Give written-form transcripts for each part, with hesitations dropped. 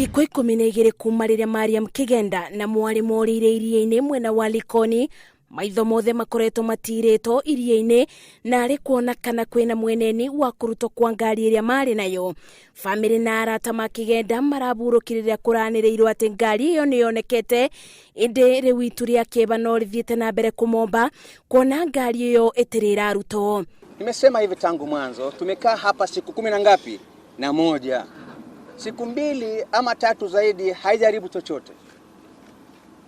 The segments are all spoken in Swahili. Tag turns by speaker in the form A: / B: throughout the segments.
A: Thikũ 12 kuma rĩrĩa Mariam Kĩgenda na mwari morĩire iria-ini mwena wa Likoni, maitho mothe makoretwo matirĩtwo iria-ini na arĩ kuona kana kwĩna mweneni wa kũrutwo kwa ngari ĩrĩa marĩ nayo. Famĩlĩ na arata ma Kĩgenda maraburũkĩrĩria kũranĩrĩirwo atĩ ngari ĩyo nĩyonekete, ĩndĩ rĩu itu rĩa kĩeba no rĩthiĩte na mbere kũmomba kuona ngari ĩyo ĩtirĩ ĩrarutwo.
B: Nimesema hivi tangu mwanzo, tumekaa hapa siku 10 na ngapi? Na moja. Siku 2 ama 3 zaidi haijaribu chochote.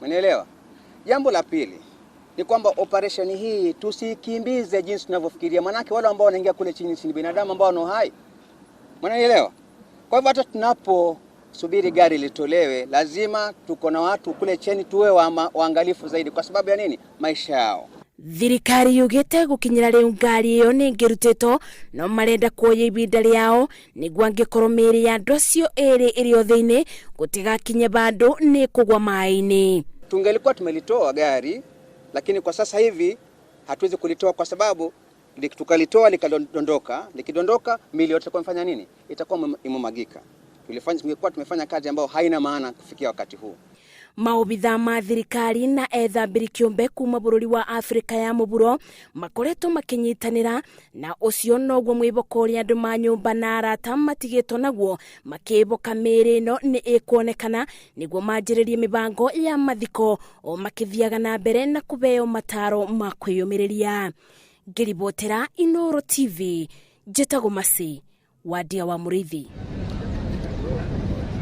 B: Mnaelewa? Jambo la pili ni kwamba operation hii tusikimbize jinsi tunavyofikiria, manake wale ambao wanaingia kule chini si binadamu ambao wana hai. Mnaelewa? Kwa hivyo hata tunaposubiri gari litolewe, lazima tuko na watu kule chini tuwe waangalifu zaidi. Kwa sababu ya nini? Maisha yao.
A: Thirikari yugite gukinyira riu ngari iyo ni ngirutito no marenda kuoya ibinda riao niguo angikorwo mĩĩrĩ ya andũ acio ĩrĩ ĩrĩ othe-inĩ gũtigakinye bado ni kugwa maĩ-inĩ.
B: Tungelikuwa tumelitoa gari, lakini kwa sasa hivi hatuwezi kulitoa kwa sababu tukalitoa likadondoka, likidondoka mili yote kwa mfanya nini? Itakuwa imemagika. Tungekuwa tumefanya kazi ambayo haina maana kufikia wakati huu.
A: Maabithaa ma thirikari na ethambĩri kĩũmbe kuma bũrũri wa Afrika ya mũburo makoretwo makinyitanĩra na ucio noguo mwĩboko ũrĩa andũ ma nyũmba na arata matigĩtwo naguo makĩboka mĩĩrĩ ĩno nĩ ĩkuonekana nĩguo manjĩrĩrie mĩbango ya mathiko o makĩthiaga na mbere na kũbeo mataro ma kwĩyũmĩrĩria. Ngĩribotera Inooro TV, njĩtagwo Masi wa Ndia wa Mũrĩithi.